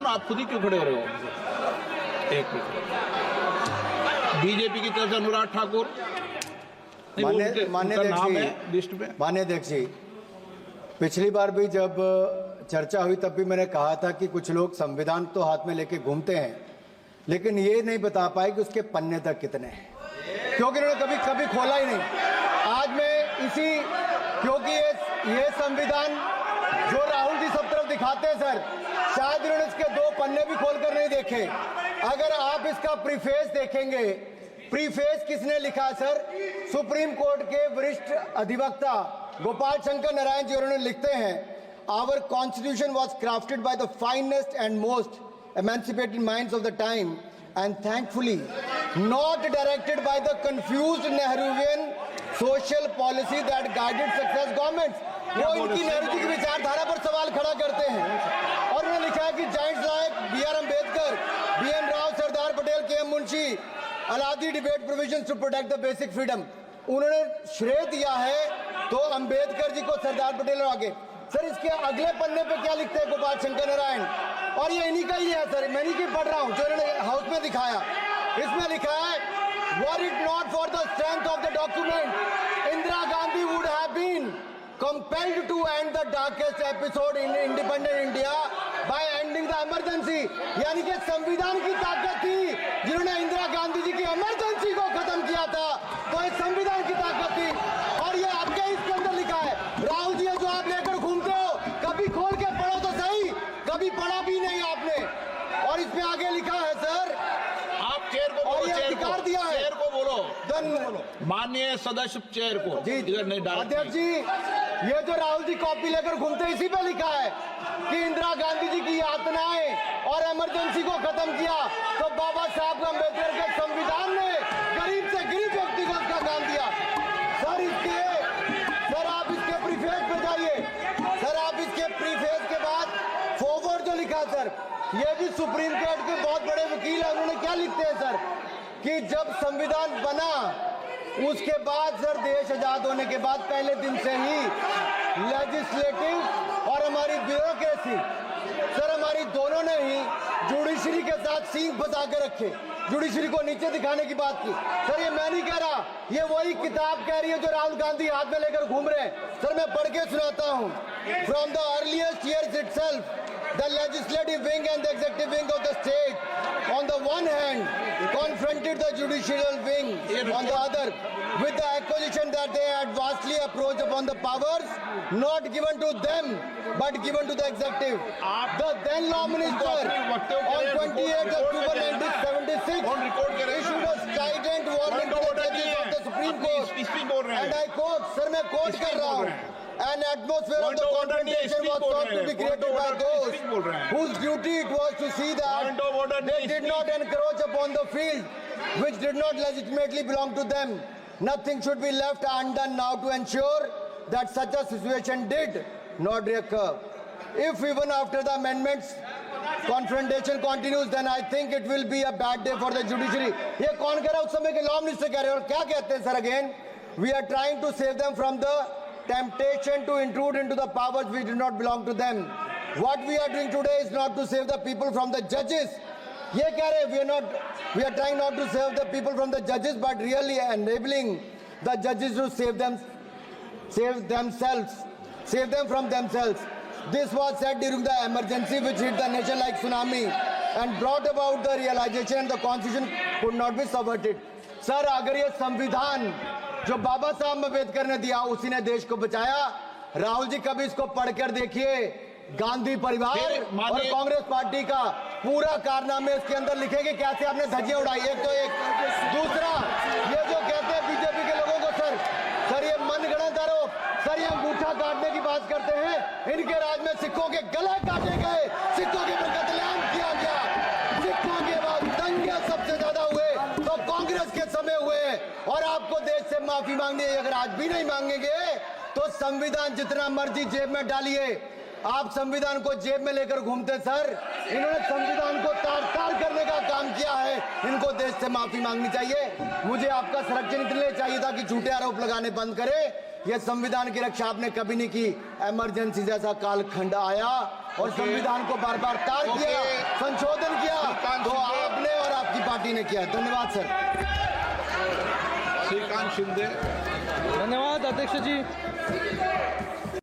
आप खुद ही क्यों खड़े हो रहे हो? एक मिनट, बीजेपी की तरफ से अनुराग ठाकुर, मान्य अध्यक्ष जी, पिछली बार भी जब चर्चा हुई तब भी मैंने कहा था कि कुछ लोग संविधान तो हाथ में लेके घूमते हैं, लेकिन ये नहीं बता पाए कि उसके पन्ने तक कितने हैं, क्योंकि उन्होंने कभी खोला ही नहीं। आज मैं क्योंकि ये संविधान जो राहुल जी सब तरफ दिखाते हैं सर, शायद इन्होंने इसके 2 पन्ने भी खोलकर नहीं देखे। अगर आप इसका प्रीफेस देखेंगे, प्रीफेस किसने लिखा है सर? सुप्रीम कोर्ट के वरिष्ठ अधिवक्ता गोपाल शंकर नारायण जी, उन्होंने लिखते हैं, our constitution was crafted by the finest and most emancipated minds of the time and thankfully not directed by the confused Nehruvian social policy that guided success governments। वो इनकी नेहरू जी की विचारधारा पर सवाल खड़ा करते हैं और उन्होंने लिखा है कि giants like B.R. Ambedkar, B.N. Rao, Sardar Patel, K.M. Munshi, Alladi debate provisions to protect the basic freedom. उन्होंने श्रेय दिया है तो अम्बेडकर जी को, सरदार पटेल और आगे। सर इसके अगले पन्ने पे क्या लिखते हैं गोपाल शंकर नारायण, और ये इन्हीं का ही है सर, मैं इन्हीं की पढ़ रहा हूं जो इन्होंने हाउस में दिखाया। इसमें लिखा है, were it not for the strength of the document, Indira Gandhi would have been compelled to end the darkest episode in independent India by ending the emergency. यानी कि संविधान की ताकत थी जिन्होंने इंदिरा गांधी जी की इमरजेंसी को खत्म किया था, तो इस संविधान की ताकत थी। और ये आपके इसके अंदर लिखा है, राहुल जी जो आप लेकर घूमते हो, कभी खोल के पढ़ो तो सही, कभी पढ़ा भी नहीं आपने। और इसमें आगे लिखा है सर, आप चेयर को बोलो, ये अधिकार दिया है, चेयर को बोलो, माननीय सदस्य चेयर को जी इधर नहीं डाल। अध्यक्ष जी, ये जो राहुल जी कॉपी लेकर घूमते, इसी पे लिखा है कि इंदिरा गांधी जी की यातनाएं और इमरजेंसी को खत्म किया तो बाबा साहब अम्बेडकर के संविधान ने गरीब से गरीब व्यक्ति को उसका काम दिया। सर आप इसके प्रीफेस पे जाइए, सर आप इसके प्रीफेस के बाद फॉरवर्ड जो लिखा सर, ये भी सुप्रीम कोर्ट के बहुत बड़े वकील है, उन्होंने क्या लिखते हैं सर कि जब संविधान बना उसके बाद सर, देश आजाद होने के बाद पहले दिन से ही लेजिस्लेटिव और हमारी ब्यूरोक्रेसी सर, हमारी दोनों ने ही जुडिशरी के साथ सींग फंसा के रखे, जुडिशरी को नीचे दिखाने की बात की। सर ये मैं नहीं कह रहा, ये वही किताब कह रही है जो राहुल गांधी हाथ में लेकर घूम रहे हैं। सर मैं पढ़ के सुनाता हूँ, from the earliest years itself the legislative wing and the executive wing of the state on the one hand confronted the judicial wing on the other with the accusation that they had vastly approached upon the powers not given to them but given to the executive. The then law minister on 28th October 1976 issued a strident warning to the judges of the Supreme Court and I quote, sir मैं quote कर रहा हूँ, an atmosphere of the confrontation was thought to be created by those whose duty it was to see that they did not encroach upon the field which did not legitimately belong to them. Nothing should be left undone now to ensure that such a situation did not recur. If even after the amendments confrontation continues, then I think it will be a bad day for the judiciary. ये कौन कह रहा है? उस समय के law minister कह रहे हैं। और क्या कहते हैं sir again? We are trying to save them from the temptation to intrude into the powers which do not belong to them. What we are doing today is not to save the people from the judges. ये कह रहे हैं, we are trying not to save the people from the judges, but really enabling the judges to save them from themselves. This was said during the emergency which hit the nation like tsunami and brought about the realization and the constitution could not be subverted. Sir अगर ये संविधान जो बाबा साहब अम्बेडकर ने दिया उसी ने देश को बचाया, राहुल जी कभी इसको पढ़कर देखिए, गांधी परिवार और कांग्रेस पार्टी का पूरा कारनामे इसके अंदर लिखेंगे, कैसे आपने धज्जियां उड़ाई। एक तो एक, दूसरा ये जो कहते हैं बीजेपी के लोगों को सर ये मनगढ़ंत आरोप, सर ये अंगूठा काटने की बात करते हैं, इनके राज में सिखों के गले काटे गए, सिखों के ऊपर कत्लेआम किया गया, सिखों के बाद दंगे सबसे ज्यादा हुए तो कांग्रेस के समय हुए, और आपको देश से माफी मांगनी है। अगर आज भी नहीं मांगेंगे तो संविधान जितना मर्जी जेब में डालिए, आप संविधान को जेब में लेकर घूमते सर, इन्होंने संविधान को तार-तार करने का काम किया है, इनको देश से माफी मांगनी चाहिए। मुझे आपका संरक्षण इसलिए चाहिए था कि झूठे आरोप लगाने बंद करे। यह संविधान की रक्षा आपने कभी नहीं की, इमरजेंसी जैसा कालखंड आया और संविधान को बार बार तार किया। पार्टी ने किया। धन्यवाद सर। श्रीकांत शिंदे। धन्यवाद अध्यक्ष जी।